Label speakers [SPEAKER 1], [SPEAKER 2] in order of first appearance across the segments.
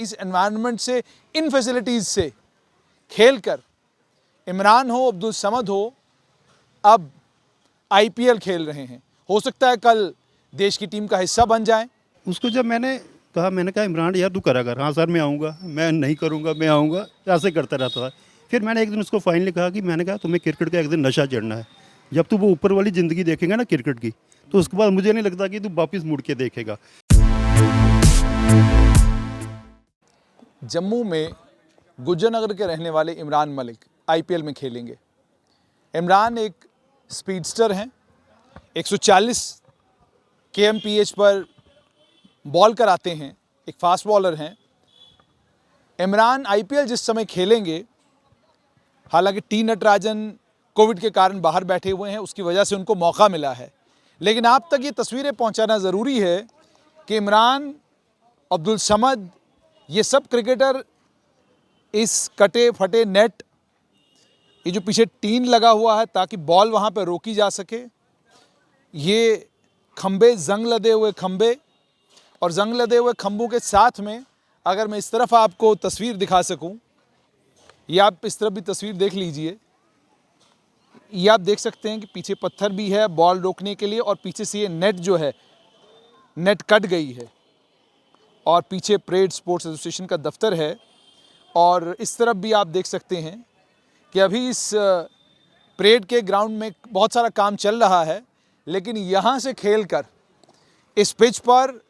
[SPEAKER 1] इस एनवायरनमेंट से, इन फैसिलिटीज़ से खेलकर इमरान हो, अब्दुल समद हो, अब आईपीएल खेल रहे हैं। हो सकता है कल देश की टीम का हिस्सा बन जाएं।
[SPEAKER 2] उसको जब मैंने कहा इमरान यार तू करा कर, हाँ सर मैं आऊँगा, मैं नहीं करूँगा मैं आऊँगा, ऐसे करता रहता था। फिर मैंने एक दिन उसको फाइनली कहा कि मैंने कहा तुम्हें क्रिकेट का एक दिन नशा चढ़ना है। जब तू वो ऊपर वाली ज़िंदगी देखेगा ना क्रिकेट की, तो उसके बाद मुझे नहीं लगता कि तू वापस मुड़ के देखेगा।
[SPEAKER 1] जम्मू में गुज्जरनगर के रहने वाले इमरान मलिक आईपीएल में खेलेंगे। इमरान एक स्पीडस्टर हैं, 140 kmph पर बॉल कराते हैं, एक फास्ट बॉलर हैं। इमरान आईपीएल जिस समय खेलेंगे, हालांकि टी नटराजन कोविड के कारण बाहर बैठे हुए हैं, उसकी वजह से उनको मौका मिला है, लेकिन आप तक ये तस्वीरें पहुंचाना ज़रूरी है कि इमरान, अब्दुल समद, ये सब क्रिकेटर इस कटे फटे नेट, ये जो पीछे टीन लगा हुआ है ताकि बॉल वहाँ पर रोकी जा सके, ये खंबे, जंग लदे हुए खंबे, और जंग लदे हुए खंभों के साथ में अगर मैं इस तरफ आपको तस्वीर दिखा सकूं, ये आप इस तरफ भी तस्वीर देख लीजिए। ये आप देख सकते हैं कि पीछे पत्थर भी है बॉल रोकने के लिए, और पीछे से ये नेट जो है, नेट कट गई है, और पीछे परेड स्पोर्ट्स एसोसिएशन का दफ्तर है। और इस तरफ भी आप देख सकते हैं कि अभी इस परेड के ग्राउंड में बहुत सारा काम चल रहा है, लेकिन यहाँ से खेलकर इस पिच पर,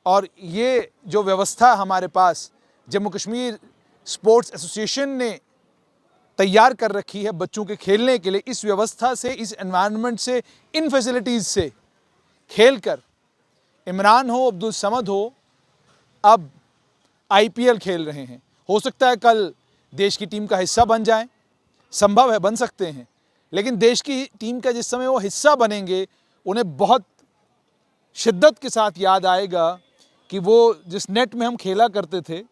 [SPEAKER 1] और ये जो व्यवस्था हमारे पास जम्मू कश्मीर स्पोर्ट्स एसोसिएशन ने तैयार कर रखी है बच्चों के खेलने के लिए, इस व्यवस्था से, इस एनवायरनमेंट से, इन फैसिलिटीज़ से खेलकर इमरान हो, अब्दुल समद हो, अब आईपीएल खेल रहे हैं। हो सकता है कल देश की टीम का हिस्सा बन जाएं, संभव है, बन सकते हैं, लेकिन देश की टीम का जिस समय वो हिस्सा बनेंगे, उन्हें बहुत शिद्दत के साथ याद आएगा कि वो जिस नेट में हम खेला करते थे,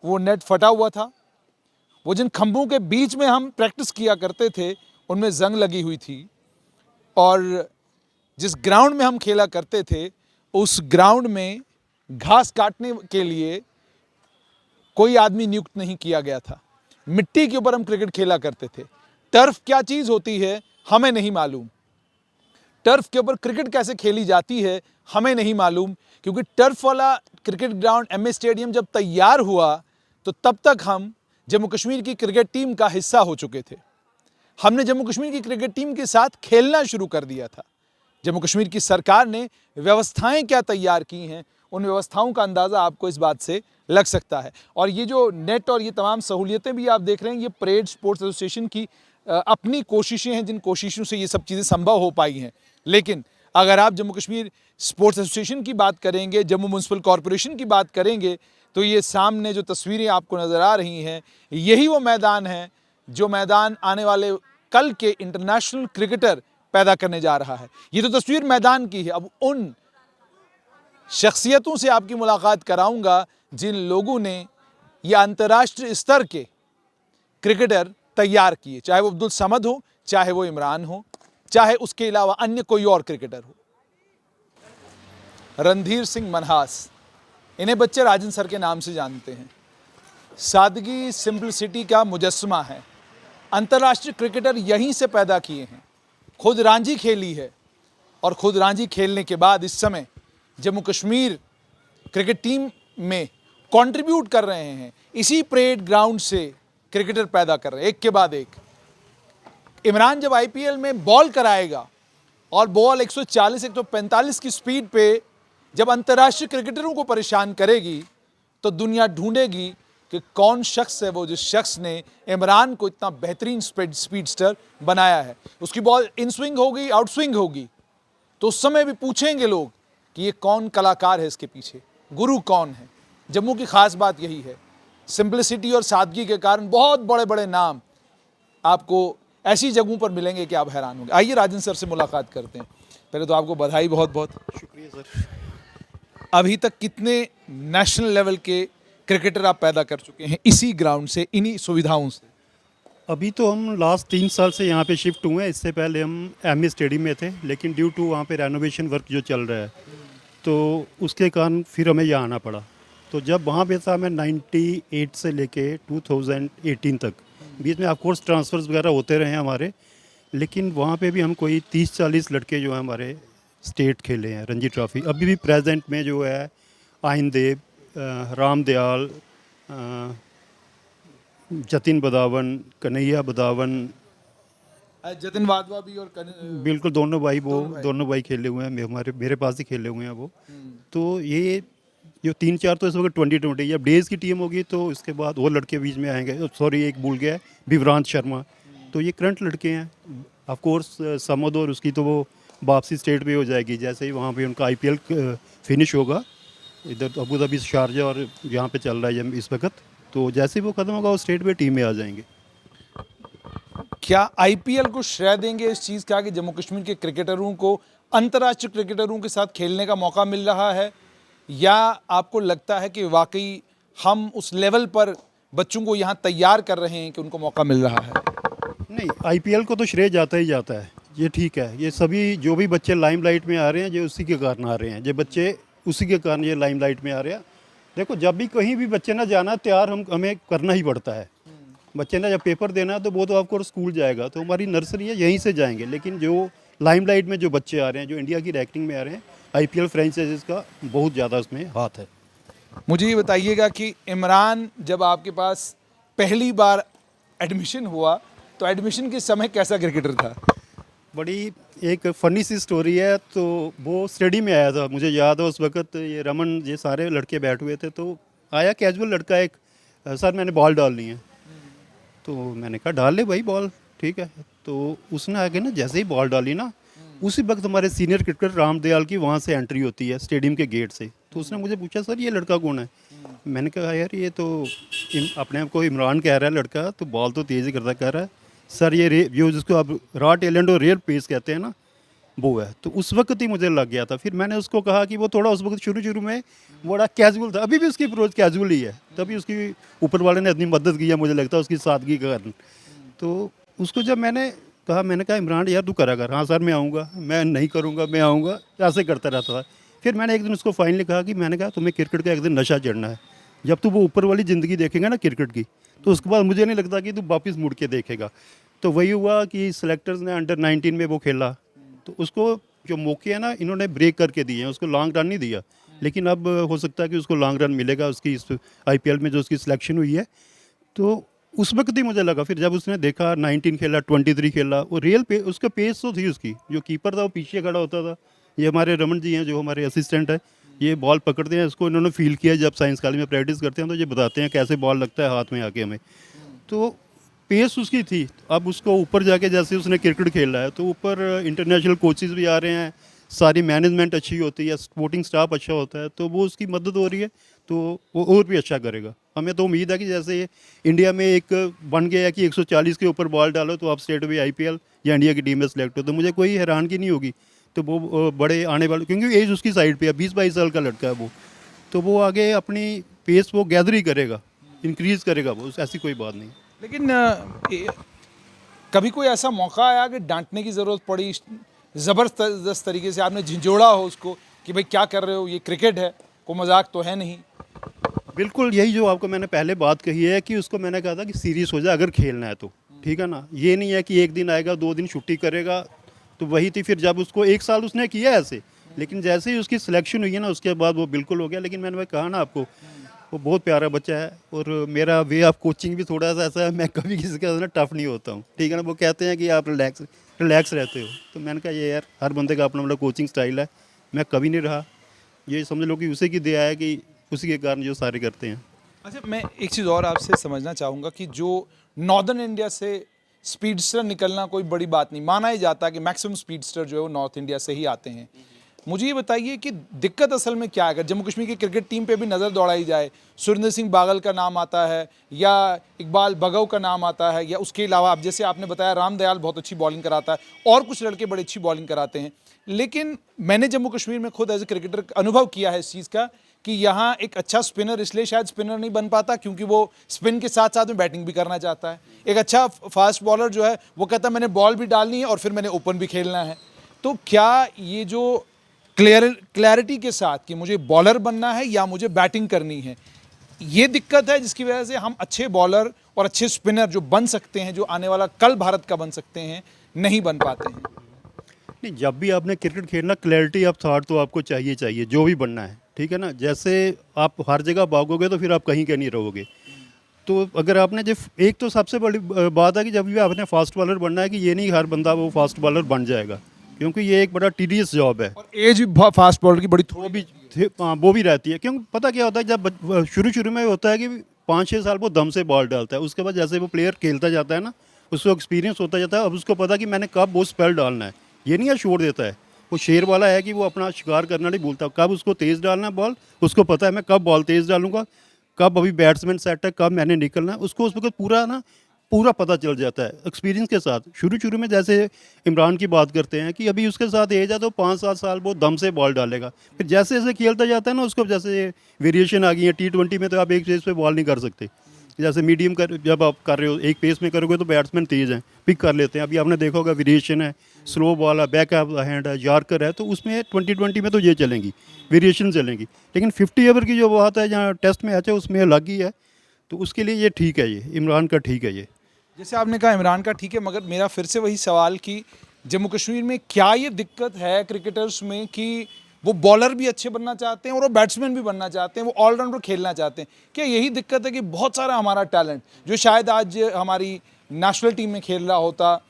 [SPEAKER 1] वो नेट फटा हुआ था, वो जिन खंभों के बीच में हम प्रैक्टिस किया करते थे, उनमें जंग लगी हुई थी, और जिस ग्राउंड में हम खेला करते थे, उस ग्राउंड में घास काटने के लिए कोई आदमी नियुक्त नहीं किया गया था। मिट्टी के ऊपर हम क्रिकेट खेला करते थे। टर्फ क्या चीज़ होती है हमें नहीं मालूम, टर्फ के ऊपर क्रिकेट कैसे खेली जाती है हमें नहीं मालूम, क्योंकि टर्फ वाला क्रिकेट ग्राउंड एमए स्टेडियम जब तैयार हुआ, तो तब तक हम जम्मू कश्मीर की क्रिकेट टीम का हिस्सा हो चुके थे। हमने जम्मू कश्मीर की क्रिकेट टीम के साथ खेलना शुरू कर दिया था। जम्मू कश्मीर की सरकार ने व्यवस्थाएं क्या तैयार की हैं, उन व्यवस्थाओं का अंदाज़ा आपको इस बात से लग सकता है। और ये जो नेट और ये तमाम सहूलियतें भी आप देख रहे हैं, ये परेड स्पोर्ट्स एसोसिएशन की अपनी कोशिशें हैं, जिन कोशिशों से ये सब चीज़ें संभव हो पाई हैं। लेकिन अगर आप जम्मू कश्मीर स्पोर्ट्स एसोसिएशन की बात करेंगे, जम्मू म्यूनसिपल कॉरपोरेशन की बात करेंगे, तो ये सामने जो तस्वीरें आपको नज़र आ रही हैं, यही वो मैदान है जो मैदान आने वाले कल के इंटरनेशनल क्रिकेटर पैदा करने जा रहा है। ये तो तस्वीर मैदान की है। अब उन शख्सियतों से आपकी मुलाकात कराऊंगा जिन लोगों ने ये अंतर्राष्ट्रीय स्तर के क्रिकेटर तैयार किए, चाहे वो अब्दुल समद हो, चाहे वो इमरान हो, चाहे उसके अलावा अन्य कोई और क्रिकेटर हो। रणधीर सिंह मनहास, इन्हें बच्चे राजन सर के नाम से जानते हैं। सादगी, सिंपलिसिटी का मुजस्समा है। अंतर्राष्ट्रीय क्रिकेटर यहीं से पैदा किए हैं। खुद रांझी खेली है, और खुद रांझी खेलने के बाद इस समय जम्मू कश्मीर क्रिकेट टीम में कंट्रीब्यूट कर रहे हैं। इसी परेड ग्राउंड से क्रिकेटर पैदा कर रहे हैं, एक के बाद एक। इमरान जब आईपीएल में बॉल कराएगा, और बॉल 140, 145 की स्पीड पे जब अंतर्राष्ट्रीय क्रिकेटरों को परेशान करेगी, तो दुनिया ढूंढेगी कि कौन शख्स है वो, जिस शख्स ने इमरान को इतना बेहतरीन स्पीडस्टर बनाया है। उसकी बॉल इन स्विंग होगी, आउट स्विंग होगी, तो उस समय भी पूछेंगे लोग कि ये कौन कलाकार है, इसके पीछे गुरु कौन है। जम्मू की खास बात यही है, सिंपलिसिटी और सादगी के कारण बहुत बड़े बड़े नाम आपको ऐसी जगहों पर मिलेंगे कि आप हैरान होंगे। आइए राजन सर से मुलाकात करते हैं। पहले तो आपको बधाई, बहुत बहुत
[SPEAKER 2] शुक्रिया सर।
[SPEAKER 1] अभी तक कितने नेशनल लेवल के क्रिकेटर आप पैदा कर चुके हैं इसी ग्राउंड से, इन्हीं सुविधाओं से?
[SPEAKER 2] अभी तो हम लास्ट 3 साल से यहाँ पे शिफ्ट हुए हैं। इससे पहले हम एमए स्टेडियम में थे, लेकिन ड्यू टू वहाँ पे रेनोवेशन वर्क जो चल रहा है, तो उसके कारण फिर हमें यहाँ आना पड़ा। तो जब वहाँ पे था मैं 98 से लेके 2018 तक, बीच में ऑफकोर्स ट्रांसफ़र्स वगैरह होते रहे हैं हमारे, लेकिन वहाँ पे भी हम कोई 30-40 लड़के जो हैं हमारे स्टेट खेले हैं रणजी ट्रॉफ़ी। अभी भी प्रेजेंट में जो है आइनदेव, राम दयाल, जतिन बदावन, कन्हैया बदावन,
[SPEAKER 1] जतिन वाधवा भी और
[SPEAKER 2] बिल्कुल दोनों भाई खेले हुए हैं, मेरे पास ही खेले हुए हैं वो। तो ये जो 3-4 तो इस वक्त 2020 जब डेज़ की टीम होगी तो इसके बाद वो लड़के बीच में आएंगे। सॉरी, एक भूल गया है, विवरांत शर्मा। तो ये करंट लड़के हैं। ऑफ कोर्स समद और उसकी तो वो वापसी स्टेट पे हो जाएगी जैसे ही वहाँ पे उनका आईपीएल फिनिश होगा। इधर अबू धाबी, शारजा और यहाँ पे चल रहा है इस वक्त। तो जैसे ही वो ख़त्म होगा वो स्टेट पे टीम में आ जाएंगे।
[SPEAKER 1] क्या आईपीएल को श्रेय देंगे इस चीज़ का कि जम्मू कश्मीर के क्रिकेटरों को अंतर्राष्ट्रीय क्रिकेटरों के साथ खेलने का मौका मिल रहा है, या आपको लगता है कि वाकई हम उस लेवल पर बच्चों को यहाँ तैयार कर रहे हैं कि उनको मौका मिल रहा है?
[SPEAKER 2] नहीं, आईपीएल को तो श्रेय जाता ही जाता है, ये ठीक है। ये सभी जो भी बच्चे लाइमलाइट में आ रहे हैं ये उसी के कारण आ रहे हैं, ये बच्चे उसी के कारण ये लाइमलाइट में आ रहे हैं। देखो, जब भी कहीं भी बच्चे ना जाना तैयार हमें करना ही पड़ता है। बच्चे ने जब पेपर देना है तो वो तो आपको स्कूल जाएगा, तो हमारी नर्सरी है यहीं से जाएंगे। लेकिन जो लाइमलाइट में जो बच्चे आ रहे हैं, जो इंडिया की रैंकिंग में आ रहे हैं, आईपीएल फ्रेंचाइजीज का बहुत ज़्यादा उसमें हाथ है।
[SPEAKER 1] मुझे ये बताइएगा कि इमरान, जब आपके पास पहली बार एडमिशन हुआ तो एडमिशन के समय कैसा क्रिकेटर था?
[SPEAKER 2] बड़ी एक फ़नी सी स्टोरी है। तो वो स्टेडियम में आया था, मुझे याद है उस वक्त ये रमन, ये सारे लड़के बैठे हुए थे। तो आया कैजुअल लड़का एक, सर मैंने बॉल डालनी है। तो मैंने कहा डाल ले भाई बॉल, ठीक है। तो उसने आगे ना जैसे ही बॉल डाली ना, उसी वक्त हमारे सीनियर क्रिकेटर राम दयाल की वहाँ से एंट्री होती है स्टेडियम के गेट से। तो उसने मुझे पूछा, सर ये लड़का कौन है? मैंने कहा यार ये तो अपने आप को इमरान कह रहा है लड़का, तो बॉल तो तेज़ ही करता कह रहा है। सर ये जो जिसको आप रॉ टैलेंट और रियल पेस कहते हैं ना, वो है। तो उस वक्त ही मुझे लग गया था। फिर मैंने उसको कहा कि वो थोड़ा उस वक्त शुरू में बड़ा कैजुअल था, अभी भी उसकी अप्रोच कैजुअल ही है। तभी उसकी ऊपर वाले ने इतनी मदद की है, मुझे लगता है उसकी सादगी के कारण। तो उसको जब मैंने कहा इमरान यार तू करा कर। हाँ सर मैं आऊँगा, मैं नहीं करूँगा, मैं आऊँगा, ऐसे करता रहता था। फिर मैंने एक दिन उसको फाइनली कहा कि मैंने कहा तुम्हें क्रिकेट का एक दिन नशा चढ़ना है। जब तू वो ऊपर वाली ज़िंदगी देखेगा ना क्रिकेट की, तो उसके बाद मुझे नहीं लगता कि तू वापस मुड़ के देखेगा। तो वही हुआ कि सेलेक्टर्स ने अंडर 19 में वो खेला, तो उसको जो मौके हैं ना इन्होंने ब्रेक करके दिए हैं, उसको लॉन्ग रन नहीं दिया। लेकिन अब हो सकता है कि उसको लॉन्ग रन मिलेगा उसकी इस आईपीएल में जो उसकी सिलेक्शन हुई है। तो उस वक्त ही मुझे लगा, फिर जब उसने देखा 19 खेला, 23 खेला, वो रियल उसका पेस तो थी उसकी। जो कीपर था वो पीछे खड़ा होता था। ये हमारे रमन जी हैं जो हमारे असिस्टेंट है, ये बॉल पकड़ते हैं, इसको इन्होंने फील किया जब साइंस कॉलेज में प्रैक्टिस करते हैं, तो ये बताते हैं कैसे बॉल लगता है हाथ में आके हमें। तो पेस उसकी थी। अब उसको ऊपर जाके जैसे उसने क्रिकेट खेला है, तो ऊपर इंटरनेशनल कोचेस भी आ रहे हैं, सारी मैनेजमेंट अच्छी होती है, सपोर्टिंग स्टाफ अच्छा होता है, तो वो उसकी मदद हो रही है, तो वो और भी अच्छा करेगा। हमें तो उम्मीद है कि जैसे इंडिया में एक बन गया है कि 140 के ऊपर बॉल डालो तो आप स्टेट में आईपीएल या इंडिया की टीम में सेलेक्ट हो, तो मुझे कोई हैरानगी नहीं होगी। तो वो बड़े आने वाले, क्योंकि एज उसकी साइड पे है, 20-22 साल का लड़का है वो, तो वो आगे अपनी पेस वो गैदर ही करेगा, इंक्रीज़ करेगा वो, ऐसी कोई बात नहीं।
[SPEAKER 1] लेकिन कभी कोई ऐसा मौका आया कि डांटने की ज़रूरत पड़ी, ज़बरदस्त तरीके से आपने झिंझोड़ा हो उसको कि भाई क्या कर रहे हो, ये क्रिकेट है, कोई मजाक तो है नहीं?
[SPEAKER 2] बिल्कुल, यही जो आपको मैंने पहले बात कही है कि उसको मैंने कहा था कि सीरियस हो जाए अगर खेलना है तो, ठीक है ना। ये नहीं है कि एक दिन आएगा 2 दिन छुट्टी करेगा। तो वही थी, फिर जब उसको 1 साल उसने किया ऐसे, लेकिन जैसे ही उसकी सिलेक्शन हुई है ना उसके बाद वो बिल्कुल हो गया। लेकिन मैंने कहा ना आपको, वो बहुत प्यारा बच्चा है। और मेरा वे ऑफ कोचिंग भी थोड़ा सा ऐसा है, मैं कभी किसी के साथ ना टफ नहीं होता हूँ, ठीक है ना। वो कहते हैं कि आप रिलैक्स रहते हो, तो मैंने कहा ये यार हर बंदे का अपना अपना कोचिंग स्टाइल है, मैं कभी नहीं रहा। ये समझ लो कि उसी की दया है कि उसी के कारण जो सारे करते हैं।
[SPEAKER 1] अच्छा, मैं एक चीज़ और आपसे समझना चाहूँगा कि जो नॉर्दर्न इंडिया से स्पीडस्टर निकलना कोई बड़ी बात नहीं, माना ही जाता है कि मैक्सिमम स्पीडस्टर जो है वो नॉर्थ इंडिया से ही आते हैं। मुझे ये बताइए कि दिक्कत असल में क्या है? अगर जम्मू कश्मीर की क्रिकेट टीम पे भी नज़र दौड़ाई जाए, सुरेंद्र सिंह बागल का नाम आता है, या इकबाल भगव का नाम आता है, या उसके अलावा अब जैसे आपने बताया राम दयाल बहुत अच्छी बॉलिंग कराता है, और कुछ लड़के बड़ी अच्छी बॉलिंग कराते हैं। लेकिन मैंने जम्मू कश्मीर में खुद एज ए क्रिकेटर अनुभव किया है इस चीज़ का कि यहाँ एक अच्छा स्पिनर इसलिए शायद स्पिनर नहीं बन पाता क्योंकि वो स्पिन के साथ साथ में बैटिंग भी करना चाहता है। एक अच्छा फास्ट बॉलर जो है वो कहता है मैंने बॉल भी डालनी है और फिर मैंने ओपन भी खेलना है। तो क्या ये जो क्लैरिटी के साथ कि मुझे बॉलर बनना है या मुझे बैटिंग करनी है। ये दिक्कत है जिसकी वजह से हम अच्छे बॉलर और अच्छे स्पिनर जो बन सकते हैं, जो आने वाला कल भारत का बन सकते हैं, नहीं बन पाते हैं।
[SPEAKER 2] नहीं, जब भी आपने क्रिकेट खेलना, क्लैरिटी ऑफ थॉट तो आपको चाहिए जो भी बनना है, ठीक है ना। जैसे आप हर जगह भागोगे तो फिर आप कहीं के नहीं रहोगे। तो अगर आपने जब एक तो सबसे बड़ी बात है कि जब भी आपने फास्ट बॉलर बनना है कि ये नहीं हर बंदा वो फास्ट बॉलर बन जाएगा, क्योंकि ये एक बड़ा टीडियस जॉब है।
[SPEAKER 1] और एज भी फास्ट बॉलर की बड़ी
[SPEAKER 2] वो भी हाँ, वो भी रहती है, क्योंकि पता क्या होता है, जब शुरू में होता है कि 5-6 साल वो दम से बॉल डालता है, उसके बाद जैसे वो प्लेयर खेलता जाता है ना, उसको एक्सपीरियंस होता जाता है। अब उसको पता कि मैंने कब वो स्पेल डालना है, ये नहीं है छोड़ देता है। वो शेर वाला है कि वो अपना शिकार करना नहीं भूलता, कब उसको तेज़ डालना है बॉल, उसको पता है मैं कब बॉल तेज़ डालूंगा, कब अभी बैट्समैन सेट है, कब मैंने निकलना है, उसको उस वक्त पूरा पता चल जाता है एक्सपीरियंस के साथ। शुरू में जैसे इमरान की बात करते हैं कि अभी उसके साथ एज है तो 5-7 साल वो दम से बॉल डालेगा, फिर जैसे जैसे खेलता जाता है ना, उसको जैसे वेरिएशन आ गई है। T20 में तो आप एक पेस पे बॉल नहीं कर सकते, जैसे मीडियम कर जब आप कर रहे हो एक पेस में करोगे तो बैट्समैन तेज़ हैं, पिक कर लेते हैं। अभी आपने देखा होगा वेरिएशन है, स्लो बॉल है, बैक ऑफ द हैंड है, यॉर्कर है, तो उसमें 2020 में तो ये चलेंगी, वेरिएशन चलेंगी। लेकिन 50 ओवर की जो बात है, जहाँ टेस्ट मैच है, उसमें अलग ही है। तो उसके लिए ये ठीक है, ये इमरान का ठीक है। ये
[SPEAKER 1] जैसे आपने कहा इमरान का ठीक है, मगर मेरा फिर से वही सवाल कि जम्मू कश्मीर में क्या ये दिक्कत है क्रिकेटर्स में कि वो बॉलर भी अच्छे बनना चाहते हैं और वो बैट्समैन भी बनना चाहते हैं, वो ऑलराउंडर खेलना चाहते हैं। क्या यही दिक्कत है कि बहुत सारा हमारा टैलेंट जो शायद आज हमारी नेशनल टीम में खेल रहा होता,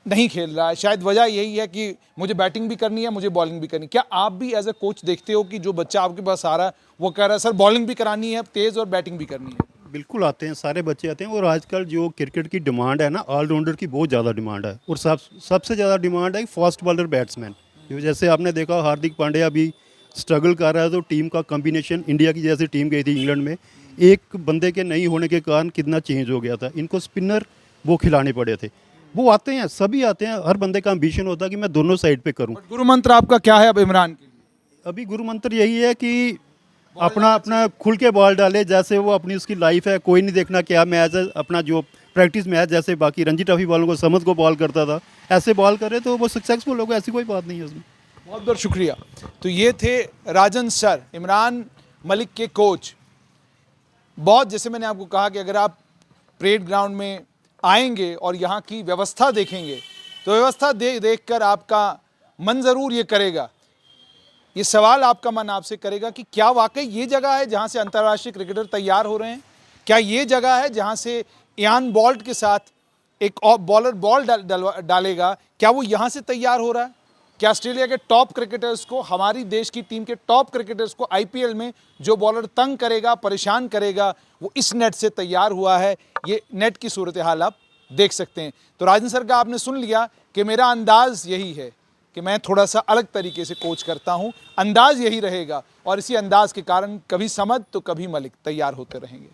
[SPEAKER 1] नहीं खेल रहा है? शायद वजह यही है कि मुझे बैटिंग भी करनी है, मुझे बॉलिंग भी करनी है। क्या आप भी एज ए कोच देखते हो कि जो बच्चा आपके पास आ रहा है वो कह रहा है सर बॉलिंग भी करानी है तेज़ और बैटिंग भी करनी है?
[SPEAKER 2] बिल्कुल आते हैं, सारे बच्चे आते हैं। और आजकल जो क्रिकेट की डिमांड है ना, ऑलराउंडर की बहुत ज़्यादा डिमांड है। और सबसे ज़्यादा डिमांड है फास्ट बॉलर बैट्समैन। जो जैसे आपने देखा हार्दिक पांड्या अभी स्ट्रगल कर रहा है, तो टीम का कॉम्बिनेशन, इंडिया की जैसे टीम गई थी इंग्लैंड में, एक बंदे के नहीं होने के कारण कितना चेंज हो गया था। इनको स्पिनर वो खिलाने पड़े थे। वो आते हैं, सभी आते हैं, हर बंदे का एम्बिशन होता है कि मैं दोनों साइड पे करूं।
[SPEAKER 1] गुरु मंत्र आपका क्या है अब इमरान के लिए?
[SPEAKER 2] अभी गुरु मंत्र यही है कि अपना खुल के बॉल डाले, जैसे वो अपनी उसकी लाइफ है, कोई नहीं देखना क्या मैच है, अपना जो प्रैक्टिस मैच जैसे बाकी रणजी ट्रॉफी वालों को समझ को बॉल करता था, ऐसे बॉल करे तो वो सक्सेसफुल होगा, ऐसी कोई बात नहीं है उसमें।
[SPEAKER 1] बहुत बहुत शुक्रिया। तो ये थे राजन सर, इमरान मलिक के कोच। बहुत, जैसे मैंने आपको कहा कि अगर आप परेड ग्राउंड में आएंगे और यहाँ की व्यवस्था देखेंगे तो व्यवस्था देख कर आपका मन ज़रूर ये करेगा, ये सवाल आपका मन आपसे करेगा कि क्या वाकई ये जगह है जहाँ से अंतर्राष्ट्रीय क्रिकेटर तैयार हो रहे हैं? क्या ये जगह है जहाँ से इयान बोल्ट के साथ एक बॉलर बॉल डालेगा, क्या वो यहाँ से तैयार हो रहा है? क्या ऑस्ट्रेलिया के टॉप क्रिकेटर्स को, हमारी देश की टीम के टॉप क्रिकेटर्स को आईपीएल में जो बॉलर तंग करेगा, परेशान करेगा, वो इस नेट से तैयार हुआ है? ये नेट की सूरत हाल आप देख सकते हैं। तो राजन सर का आपने सुन लिया कि मेरा अंदाज यही है कि मैं थोड़ा सा अलग तरीके से कोच करता हूं, अंदाज यही रहेगा और इसी अंदाज के कारण कभी समद तो कभी मलिक तैयार होते रहेंगे।